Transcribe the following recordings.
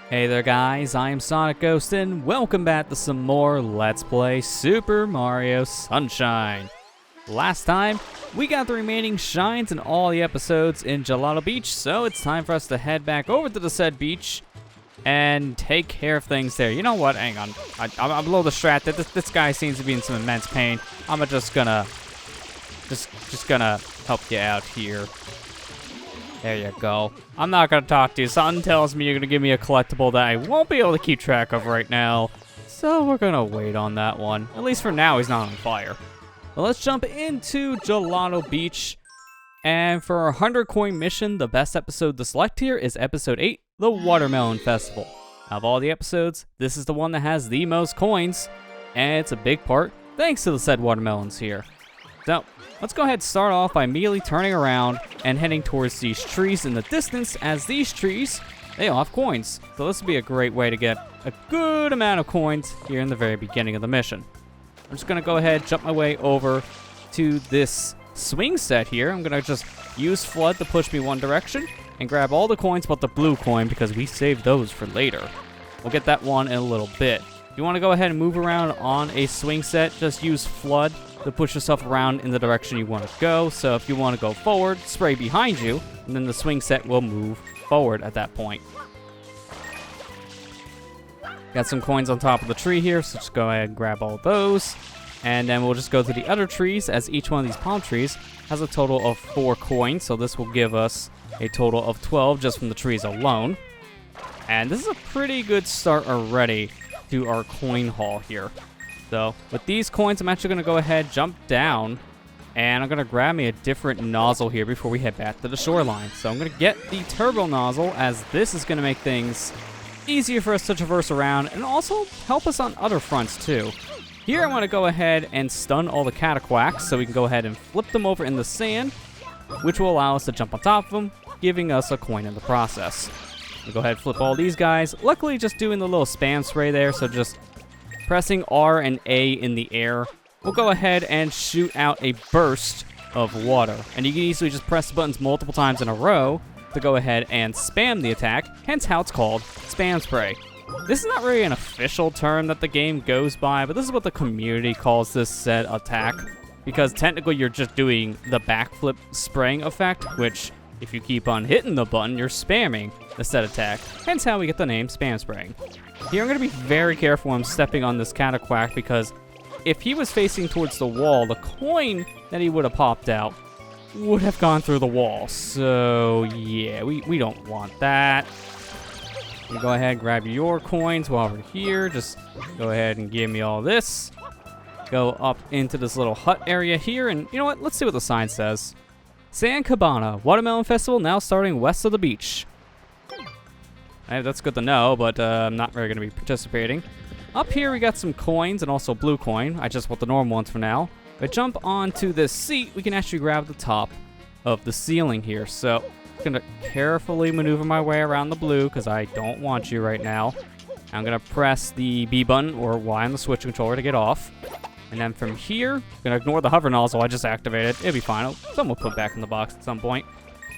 Hey there guys, I am SonicGhost and welcome back to some more Let's Play Super Mario Sunshine. Last time, we got the remaining shines in all the episodes in Gelato Beach, so it's time for us to head back over to the said beach and take care of things there. You know what, hang on, I'm a little distracted. This guy seems to be in some immense pain. I'm just gonna help you out here. There you go. I'm not gonna talk to you. Something tells me you're gonna give me a collectible that I won't be able to keep track of right now. So we're gonna wait on that one. At least for now, he's not on fire. Well, let's jump into Gelato Beach. And for our 100 coin mission, the best episode to select here is episode 8, the Watermelon Festival. Out of all the episodes, this is the one that has the most coins. And it's a big part thanks to the said watermelons here. So, let's go ahead and start off by immediately turning around and heading towards these trees in the distance, as these trees, they all have coins. So this would be a great way to get a good amount of coins here in the very beginning of the mission. I'm just going to go ahead, jump my way over to this swing set here. I'm going to just use F.L.U.D to push me one direction and grab all the coins but the blue coin because we saved those for later. We'll get that one in a little bit. If you want to go ahead and move around on a swing set, just use F.L.U.D to push yourself around in the direction you want to go. So if you want to go forward, spray behind you, and then the swing set will move forward at that point. Got some coins on top of the tree here, so just go ahead and grab all those. And then we'll just go to the other trees, as each one of these palm trees has a total of 4 coins. So this will give us a total of 12 just from the trees alone. And this is a pretty good start already to our coin haul here. So, with these coins, I'm actually going to go ahead, jump down, and I'm going to grab me a different nozzle here before we head back to the shoreline. So I'm going to get the turbo nozzle, as this is going to make things easier for us to traverse around, and also help us on other fronts too. Here I want to go ahead and stun all the cataquacks, so we can go ahead and flip them over in the sand, which will allow us to jump on top of them, giving us a coin in the process. We'll go ahead and flip all these guys. Luckily, just doing the little spam spray there, so just pressing R and A in the air, we'll go ahead and shoot out a burst of water. And you can easily just press the buttons multiple times in a row to go ahead and spam the attack, hence how it's called spam spray. This is not really an official term that the game goes by, but this is what the community calls this said attack, because technically you're just doing the backflip spraying effect, which if you keep on hitting the button, you're spamming the said attack, hence how we get the name spam spraying. Here, I'm going to be very careful when I'm stepping on this cataquack, because if he was facing towards the wall, the coin that he would have popped out would have gone through the wall. So, yeah, we don't want that. You go ahead and grab your coins while we're here. Just go ahead and give me all this. Go up into this little hut area here, and you know what? Let's see what the sign says. San Cabana, Watermelon Festival now starting west of the beach. That's good to know, but I'm not really going to be participating. Up here, we got some coins and also blue coin. I just want the normal ones for now. If I jump onto this seat, we can actually grab the top of the ceiling here. So I'm going to carefully maneuver my way around the blue because I don't want you right now. I'm going to press the B button or Y on the Switch controller to get off. And then from here, I'm going to ignore the hover nozzle I just activated. It'll be fine. Someone will put back in the box at some point.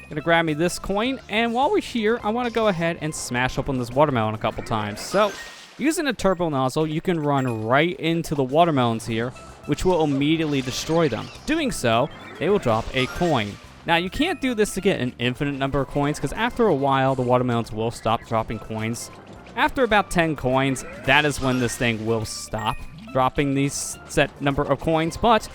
Gonna grab me this coin, and while we're here, I want to go ahead and smash open this watermelon a couple times. So, using a turbo nozzle, you can run right into the watermelons here, which will immediately destroy them. Doing so, they will drop a coin. Now, you can't do this to get an infinite number of coins, because after a while, the watermelons will stop dropping coins. After about 10 coins, that is when this thing will stop dropping these set number of coins, but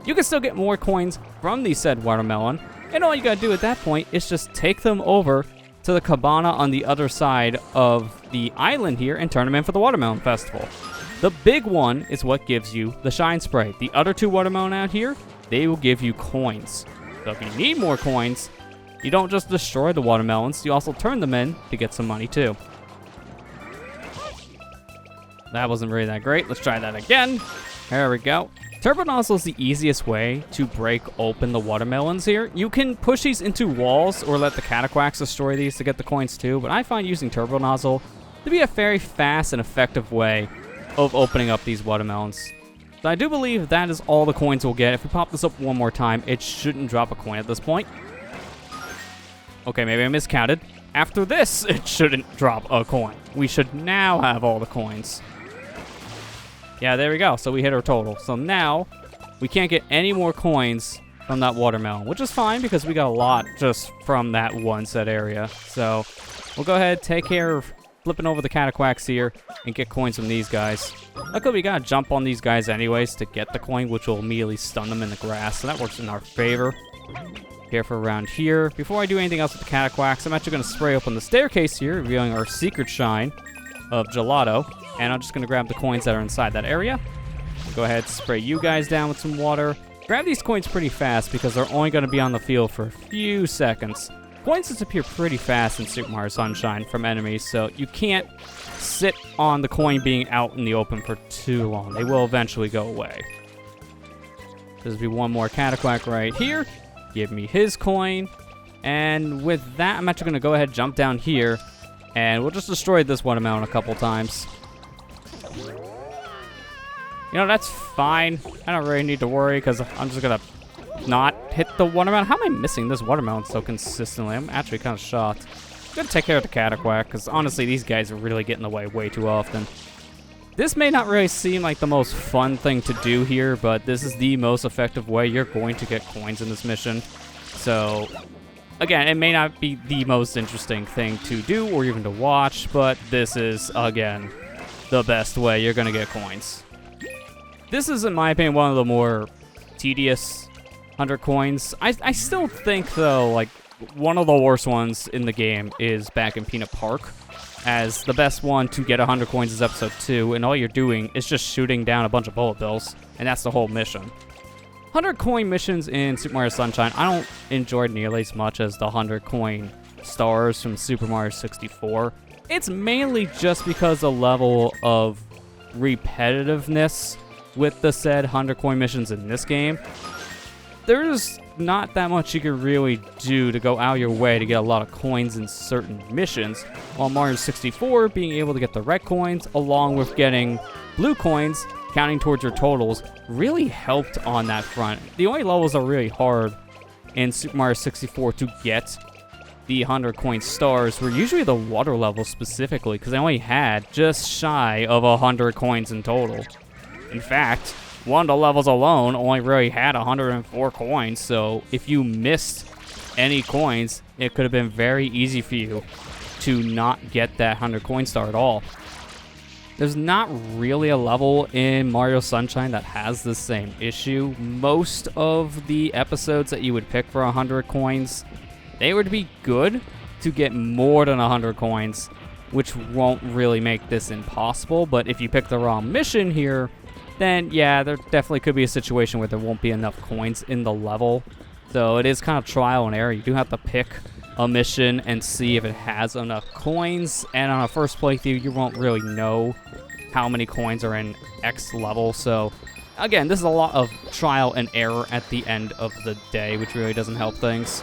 you can still get more coins from the said watermelon. And all you gotta do at that point is just take them over to the cabana on the other side of the island here and turn them in for the Watermelon Festival. The big one is what gives you the Shine Sprite. The other 2 watermelon out here, they will give you coins. So if you need more coins, you don't just destroy the watermelons, you also turn them in to get some money too. That wasn't really that great. Let's try that again. There we go. Turbo nozzle is the easiest way to break open the watermelons here. You can push these into walls or let the cataquacks destroy these to get the coins too, but I find using turbo nozzle to be a very fast and effective way of opening up these watermelons. So I do believe that is all the coins we'll get. If we pop this up one more time, it shouldn't drop a coin at this point. Okay, maybe I miscounted. after this, it shouldn't drop a coin. We should now have all the coins. Yeah, there we go. So we hit our total. So now we can't get any more coins from that watermelon, which is fine because we got a lot just from that one set area. So we'll go ahead, take care of flipping over the cataquacks here and get coins from these guys. Luckily, we gotta jump on these guys anyways to get the coin, which will immediately stun them in the grass. So that works in our favor. Careful around here. Before I do anything else with the cataquacks, I'm actually gonna spray open the staircase here, revealing our secret shine of Gelato. And I'm just gonna grab the coins that are inside that area. Go ahead, spray you guys down with some water. Grab these coins pretty fast because they're only gonna be on the field for a few seconds. Coins disappear pretty fast in Super Mario Sunshine from enemies, so you can't sit on the coin being out in the open for too long. They will eventually go away. There's be one more cataquack right here. Give me his coin. And with that, I'm actually going to go ahead and jump down here, and we'll just destroy this watermelon a couple times. You know, that's fine. I don't really need to worry because I'm just going to not hit the watermelon. How am I missing this watermelon so consistently? I'm actually kind of shocked. I'm gonna take care of the cataquack because honestly these guys are really getting in the way way too often. This may not really seem like the most fun thing to do here, but this is the most effective way you're going to get coins in this mission. So again, it may not be the most interesting thing to do or even to watch, but this is again the best way you're gonna get coins. This is, in my opinion, one of the more tedious 100 coins. I still think, though, like, one of the worst ones in the game is back in Peanut Park, as the best one to get 100 coins is episode 2, and all you're doing is just shooting down a bunch of bullet bills, and that's the whole mission. 100 coin missions in Super Mario Sunshine, I don't enjoy nearly as much as the 100 coin stars from Super Mario 64. It's mainly just because the level of repetitiveness with the said 100 coin missions in this game. There's not that much you can really do to go out your way to get a lot of coins in certain missions, while Mario 64 being able to get the red coins along with getting blue coins counting towards your totals really helped on that front. The only levels that are really hard in Super Mario 64 to get the 100 coin stars were usually the water levels specifically, because they only had just shy of 100 coins in total. In fact, one of the levels alone only really had 104 coins, so if you missed any coins, it could have been very easy for you to not get that 100 coin star at all. There's not really a level in Mario Sunshine that has the same issue. Most of the episodes that you would pick for 100 coins, they would be good to get more than 100 coins, which won't really make this impossible, but if you pick the wrong mission here, then yeah, there definitely could be a situation where there won't be enough coins in the level. So it is kind of trial and error. You do have to pick a mission and see if it has enough coins. And on a first playthrough, you won't really know how many coins are in X level. So again, this is a lot of trial and error at the end of the day, which really doesn't help things.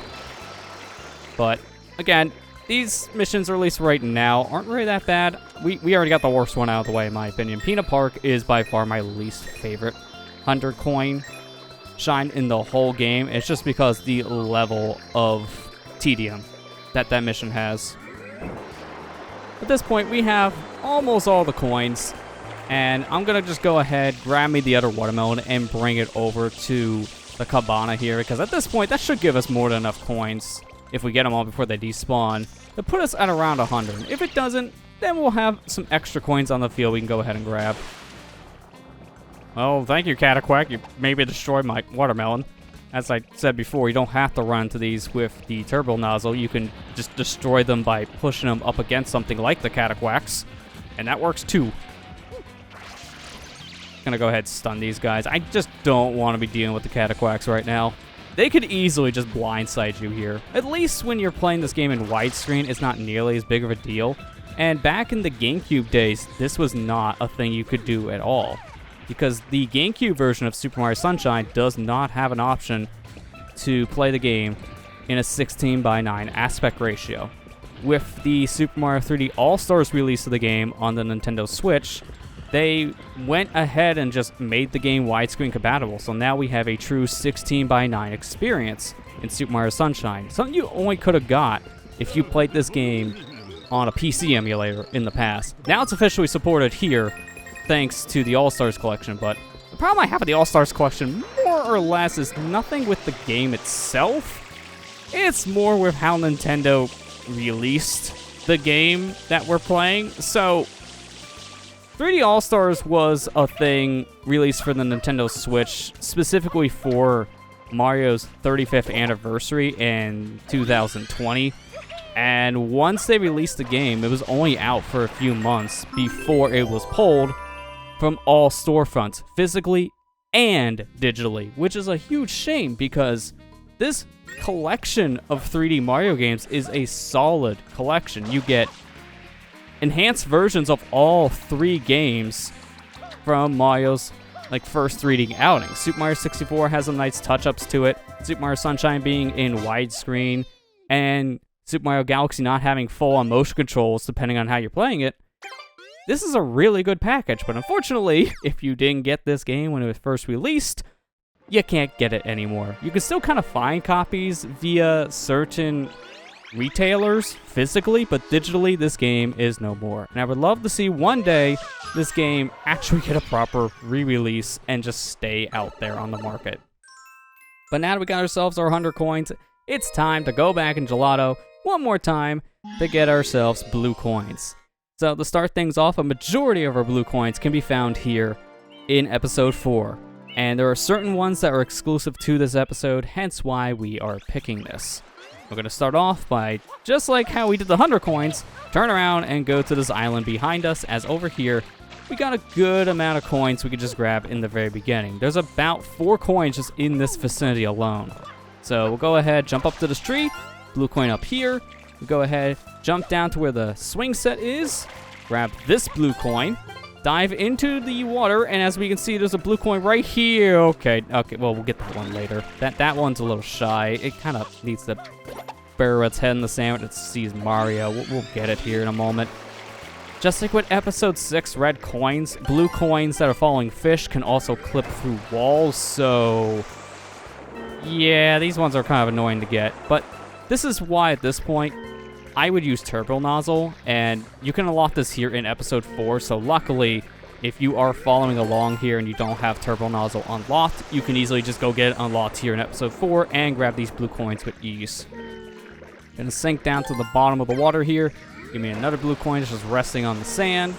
But again, these missions, or at least right now, aren't really that bad. We already got the worst one out of the way, in my opinion. Peanut Park is by far my least favorite 100 coin shine in the whole game. It's just because the level of tedium that mission has. At this point, we have almost all the coins, and I'm going to just go ahead, grab me the other watermelon, and bring it over to the cabana here, because at this point, that should give us more than enough coins. If we get them all before they despawn, to put us at around 100. If it doesn't, then we'll have some extra coins on the field we can go ahead and grab. Well, thank you, Cataquack. You maybe destroyed my watermelon. As I said before, you don't have to run to these with the turbo nozzle. You can just destroy them by pushing them up against something like the Cataquacks, and that works too. Gonna go ahead and stun these guys. I just don't want to be dealing with the Cataquacks right now. They could easily just blindside you here. At least when you're playing this game in widescreen, it's not nearly as big of a deal. And back in the GameCube days, this was not a thing you could do at all, because the GameCube version of Super Mario Sunshine does not have an option to play the game in a 16:9 aspect ratio. With the Super Mario 3D All-Stars release of the game on the Nintendo Switch, they went ahead and just made the game widescreen compatible, so now we have a true 16:9 experience in Super Mario Sunshine. Something you only could have got if you played this game on a PC emulator in the past. Now it's officially supported here, thanks to the All-Stars collection, but the problem I have with the All-Stars collection, more or less, is nothing with the game itself. It's more with how Nintendo released the game that we're playing. So, 3D All-Stars was a thing released for the Nintendo Switch, specifically for Mario's 35th anniversary in 2020. And once they released the game, it was only out for a few months before it was pulled from all storefronts, physically and digitally, which is a huge shame because this collection of 3D Mario games is a solid collection. You get enhanced versions of all 3 games from Mario's first 3D outing. Super Mario 64 has some nice touch-ups to it. Super Mario Sunshine being in widescreen, and Super Mario Galaxy not having full-on motion controls depending on how you're playing it. This is a really good package, but unfortunately, if you didn't get this game when it was first released, you can't get it anymore. You can still kind of find copies via certain retailers physically, but digitally, this game is no more. And I would love to see one day this game actually get a proper re-release and just stay out there on the market. But now that we got ourselves our 100 coins, it's time to go back in Gelato one more time to get ourselves blue coins. So to start things off, a majority of our blue coins can be found here in episode 4. And there are certain ones that are exclusive to this episode, hence why we are picking this. We're going to start off by, just like how we did the 100 coins, turn around and go to this island behind us, as over here, we got a good amount of coins we could just grab in the very beginning. There's about 4 coins just in this vicinity alone. So we'll go ahead, jump up to this tree, blue coin up here, we'll go ahead, jump down to where the swing set is, grab this blue coin, dive into the water, and as we can see, there's a blue coin right here. Okay, well, we'll get that one later. That one's a little shy. It kind of needs to bury its head in the sand when it sees Mario. We'll get it here in a moment. Just like with episode 6, red coins, blue coins that are following fish can also clip through walls, so yeah, these ones are kind of annoying to get, but this is why at this point, I would use Turbo Nozzle, and you can unlock this here in episode 4, so luckily, if you are following along here and you don't have Turbo Nozzle unlocked, you can easily just go get it unlocked here in episode 4 and grab these blue coins with ease. Gonna sink down to the bottom of the water here, give me another blue coin that's just resting on the sand,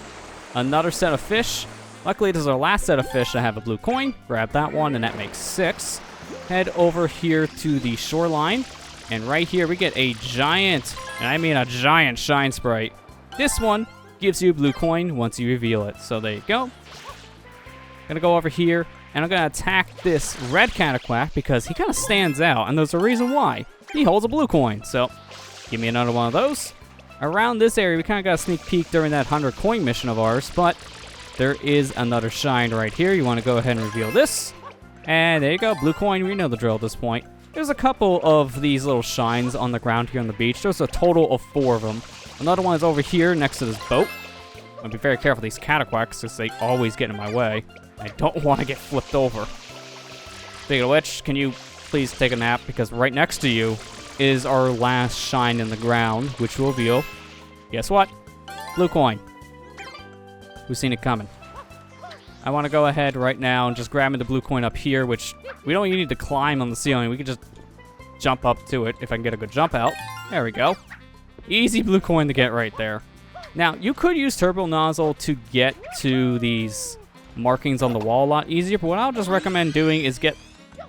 another set of fish. Luckily, this is our last set of fish that have a blue coin, grab that one, and that makes 6. Head over here to the shoreline, and right here we get a giant, and I mean a giant Shine Sprite. This one gives you a blue coin once you reveal it. So there you go. Gonna go over here, and I'm gonna attack this red Cataquack because he kind of stands out, and there's a reason why. He holds a blue coin, so give me another one of those. Around this area, we kind of got a sneak peek during that 100 coin mission of ours, but there is another shine right here. You want to go ahead and reveal this. And there you go, blue coin. We know the drill at this point. There's a couple of these little shines on the ground here on the beach. There's a total of 4 of them. Another one is over here next to this boat. I'll be very careful with these Cataquacks because they always get in my way. I don't want to get flipped over. Speaking of which, can you please take a nap? Because right next to you is our last shine in the ground, which will reveal, guess what? Blue coin. Who's seen it coming? I want to go ahead right now and just grab me the blue coin up here, which we don't even need to climb on the ceiling. We can just jump up to it if I can get a good jump out. There we go. Easy blue coin to get right there. Now, you could use Turbo Nozzle to get to these markings on the wall a lot easier, but what I'll just recommend doing is get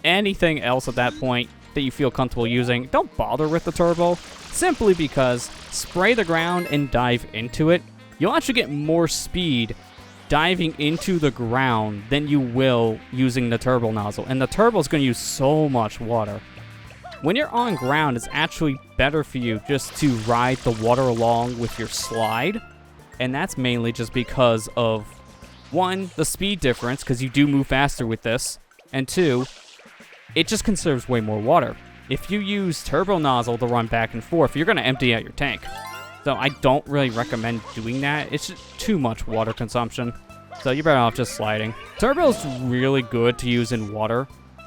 anything else at that point that you feel comfortable using. Don't bother with the turbo, simply because spray the ground and dive into it. You'll actually get more speed diving into the ground than you will using the Turbo Nozzle, and the turbo is going to use so much water. When you're on ground, it's actually better for you just to ride the water along with your slide, and that's mainly just because of, 1, the speed difference, because you do move faster with this, and 2, it just conserves way more water. If you use Turbo Nozzle to run back and forth, you're going to empty out your tank. So I don't really recommend doing that. It's just too much water consumption. So you're better off just sliding. Turbo is really good to use in water,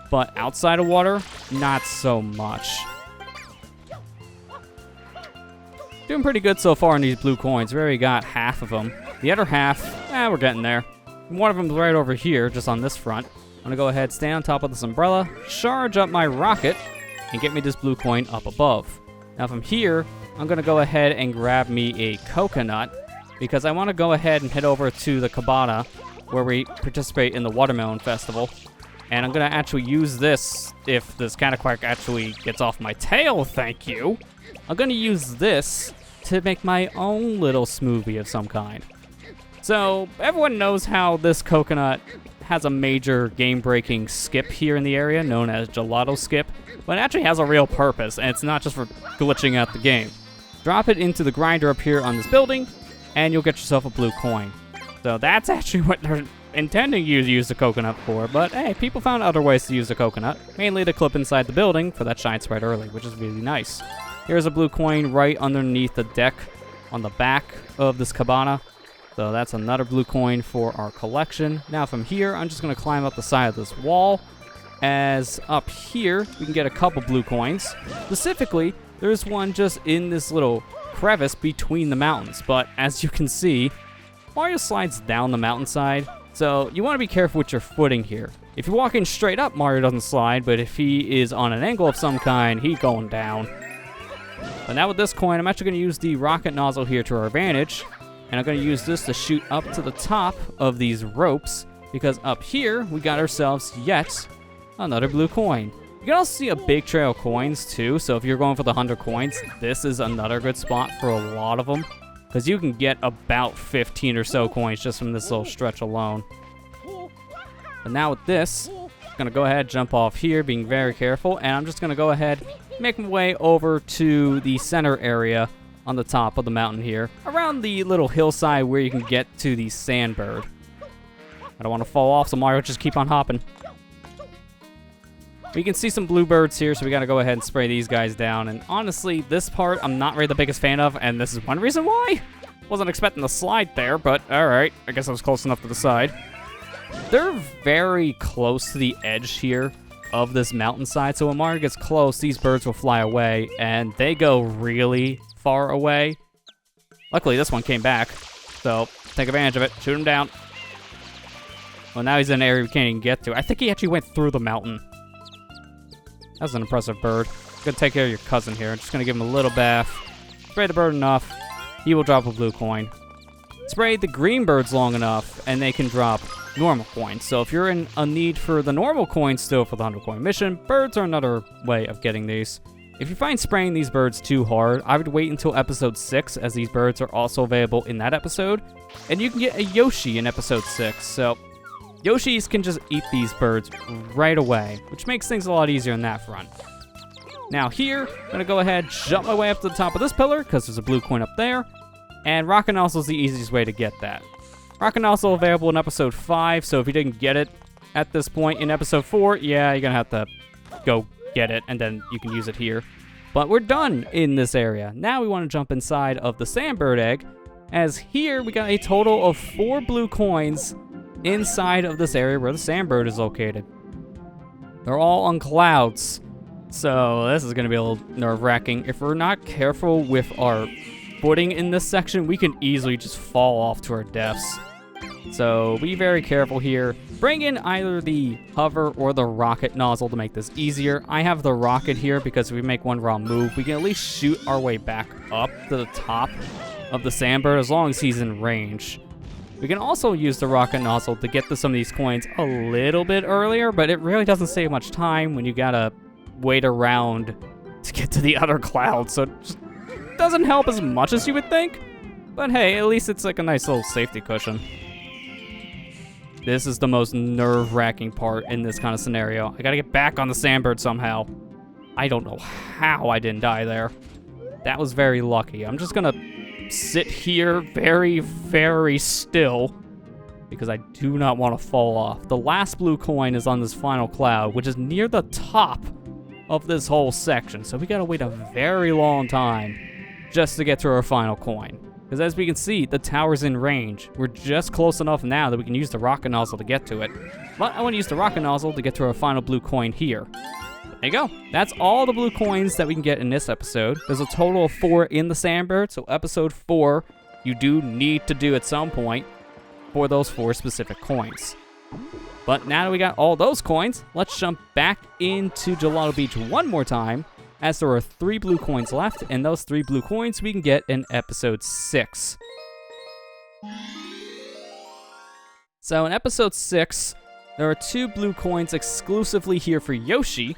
but outside of water, not so much. Doing pretty good so far in these blue coins. We already got half of them. The other half, we're getting there. One of them's right over here, just on this front. I'm gonna go ahead, stay on top of this umbrella, charge up my rocket, and get me this blue coin up above. Now from here, I'm gonna go ahead and grab me a coconut, because I want to go ahead and head over to the cabana where we participate in the Watermelon Festival. And I'm going to actually use this if this Cataquack actually gets off my tail, thank you. I'm going to use this to make my own little smoothie of some kind. So everyone knows how this coconut has a major game-breaking skip here in the area known as Gelato Skip, but it actually has a real purpose, and it's not just for glitching out the game. Drop it into the grinder up here on this building, and you'll get yourself a blue coin. So that's actually what they're intending you to use the coconut for, but hey, people found other ways to use the coconut, mainly to clip inside the building for that Shine Sprite early, which is really nice. Here's a blue coin right underneath the deck on the back of this cabana. So that's another blue coin for our collection. Now from here, I'm just going to climb up the side of this wall, as up here, we can get a couple blue coins. Specifically, there's one just in this little crevice between the mountains, but as you can see, Mario slides down the mountainside, so you want to be careful with your footing here. If you're walking straight up, Mario doesn't slide, but if he is on an angle of some kind, he's going down. But now with this coin, I'm actually going to use the rocket nozzle here to our advantage, and I'm going to use this to shoot up to the top of these ropes, because up here, we got ourselves yet another blue coin. You can also see a big trail of coins too, so if you're going for the 100 coins, this is another good spot for a lot of them, because you can get about 15 or so coins just from this little stretch alone. But now with this, I'm going to go ahead, jump off here, being very careful, and I'm just going to go ahead, make my way over to the center area on the top of the mountain here, around the little hillside where you can get to the sandbird. I don't want to fall off, so Mario, just keep on hopping. We can see some bluebirds here, so we gotta go ahead and spray these guys down. And honestly, this part I'm not really the biggest fan of, and this is one reason why. Wasn't expecting the slide there, but alright. I guess I was close enough to the side. They're very close to the edge here of this mountainside, so when Mario gets close, these birds will fly away, and they go really far away. Luckily, this one came back, so take advantage of it. Shoot him down. Well, now he's in an area we can't even get to. I think he actually went through the mountain. That was an impressive bird. I'm gonna take care of your cousin here. I'm just gonna give him a little bath. Spray the bird enough, he will drop a blue coin. Spray the green birds long enough, and they can drop normal coins. So if you're in a need for the normal coins still for the 100 coin mission, birds are another way of getting these. If you find spraying these birds too hard, I would wait until episode 6, as these birds are also available in that episode. And you can get a Yoshi in episode 6, so Yoshis can just eat these birds right away, which makes things a lot easier on that front. Now here, I'm gonna go ahead, jump my way up to the top of this pillar, because there's a blue coin up there, and Rocket Nozzle is the easiest way to get that. Rocket Nozzle available in episode 5, so if you didn't get it at this point in episode 4, yeah, you're gonna have to go get it, and then you can use it here. But we're done in this area. Now we want to jump inside of the Sandbird egg, as here we got a total of 4 blue coins inside of this area where the Sandbird is located. They're all on clouds, so this is going to be a little nerve-wracking. If we're not careful with our footing in this section, we can easily just fall off to our deaths. So be very careful here. Bring in either the hover or the rocket nozzle to make this easier. I have the rocket here because if we make one wrong move, we can at least shoot our way back up to the top of the Sandbird as long as he's in range. We can also use the rocket nozzle to get to some of these coins a little bit earlier, but it really doesn't save much time when you gotta wait around to get to the other clouds, so it just doesn't help as much as you would think. But hey, at least it's like a nice little safety cushion. This is the most nerve-wracking part in this kind of scenario. I gotta get back on the Sandbird somehow. I don't know how I didn't die there. That was very lucky. I'm just gonna sit here very, very still because I do not want to fall off. The last blue coin is on this final cloud, which is near the top of this whole section. So we gotta wait a very long time just to get to our final coin. Because as we can see, the tower's in range. We're just close enough now that we can use the rocket nozzle to get to it. But I want to use the rocket nozzle to get to our final blue coin here. There you go. That's all the blue coins that we can get in this episode. There's a total of 4 in the Sandbird, so episode 4 you do need to do at some point for those 4 specific coins. But now that we got all those coins, let's jump back into Gelato Beach one more time, as there are 3 blue coins left, and those 3 blue coins we can get in episode 6. So in episode 6, there are 2 blue coins exclusively here for Yoshi.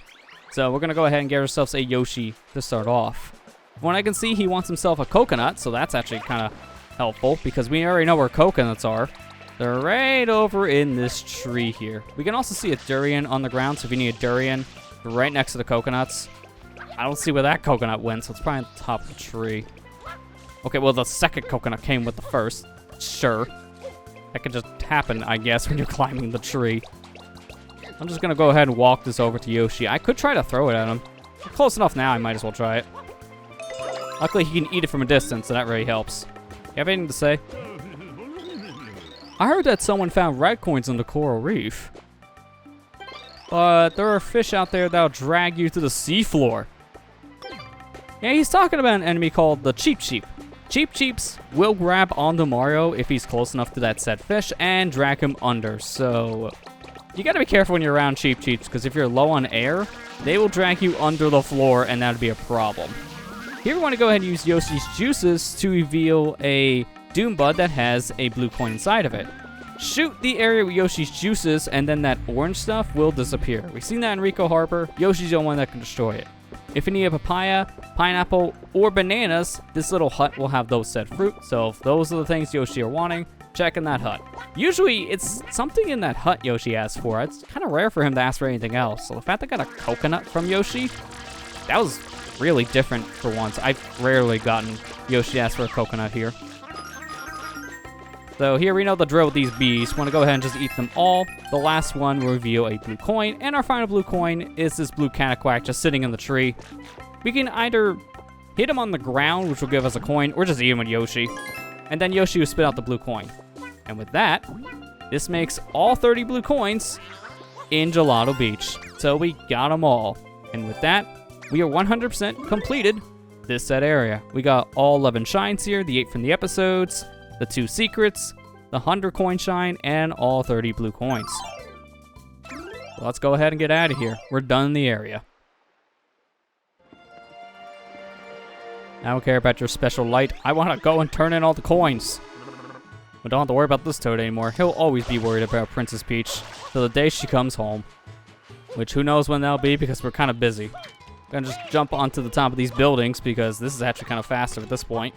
So we're gonna go ahead and get ourselves a Yoshi to start off. From what I can see, he wants himself a coconut, so that's actually kind of helpful because we already know where coconuts are. They're right over in this tree here. We can also see a durian on the ground, so if you need a durian, right next to the coconuts. I don't see where that coconut went, so it's probably on the top of the tree. Okay, well, the second coconut came with the first. Sure. That could just happen, I guess, when you're climbing the tree. I'm just gonna go ahead and walk this over to Yoshi. I could try to throw it at him. We're close enough now, I might as well try it. Luckily, he can eat it from a distance, so that really helps. You have anything to say? I heard that someone found red coins on the coral reef. But there are fish out there that'll drag you to the seafloor. Yeah, he's talking about an enemy called the Cheep Cheep. Cheep Cheeps will grab onto Mario if he's close enough to that said fish and drag him under, so you gotta be careful when you're around Cheep Cheeps, because if you're low on air, they will drag you under the floor, and that'd be a problem. Here we want to go ahead and use Yoshi's juices to reveal a Doom Bud that has a blue coin inside of it. Shoot the area with Yoshi's juices, and then that orange stuff will disappear. We've seen that in Rico Harbor. Yoshi's the only one that can destroy it. If you need a papaya, pineapple, or bananas, this little hut will have those said fruit. So if those are the things Yoshi are wanting, check in that hut. Usually, it's something in that hut Yoshi asks for. It's kind of rare for him to ask for anything else. So the fact I got a coconut from Yoshi, that was really different for once. I've rarely gotten Yoshi ask for a coconut here. So here we know the drill with these bees. Want to go ahead and just eat them all. The last one will reveal a blue coin, and our final blue coin is this blue Canaquack just sitting in the tree. We can either hit him on the ground, which will give us a coin, or just eat him with Yoshi. And then Yoshi will spit out the blue coin. And with that, this makes all 30 blue coins in Gelato Beach. So we got them all. And with that, we are 100% completed this set area. We got all 11 shines here, the 8 from the episodes, the 2 secrets, the 100 coin shine, and all 30 blue coins. So let's go ahead and get out of here. We're done in the area. I don't care about your special light. I want to go and turn in all the coins. We don't have to worry about this Toad anymore. He'll always be worried about Princess Peach till the day she comes home. Which, who knows when that'll be, because we're kind of busy. Gonna just jump onto the top of these buildings, because this is actually kind of faster at this point.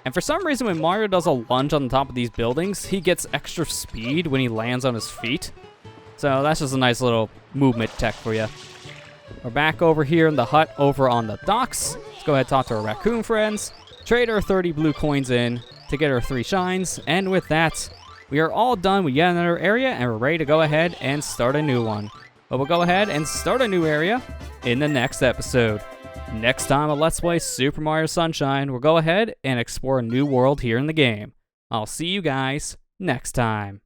And for some reason, when Mario does a lunge on the top of these buildings, he gets extra speed when he lands on his feet. So that's just a nice little movement tech for you. We're back over here in the hut over on the docks. Let's go ahead and talk to our raccoon friends. Trade our 30 blue coins in to get our 3 shines. And with that, we are all done with yet another area, and we're ready to go ahead and start a new one. But we'll go ahead and start a new area in the next episode. Next time on Let's Play Super Mario Sunshine, we'll go ahead and explore a new world here in the game. I'll see you guys next time.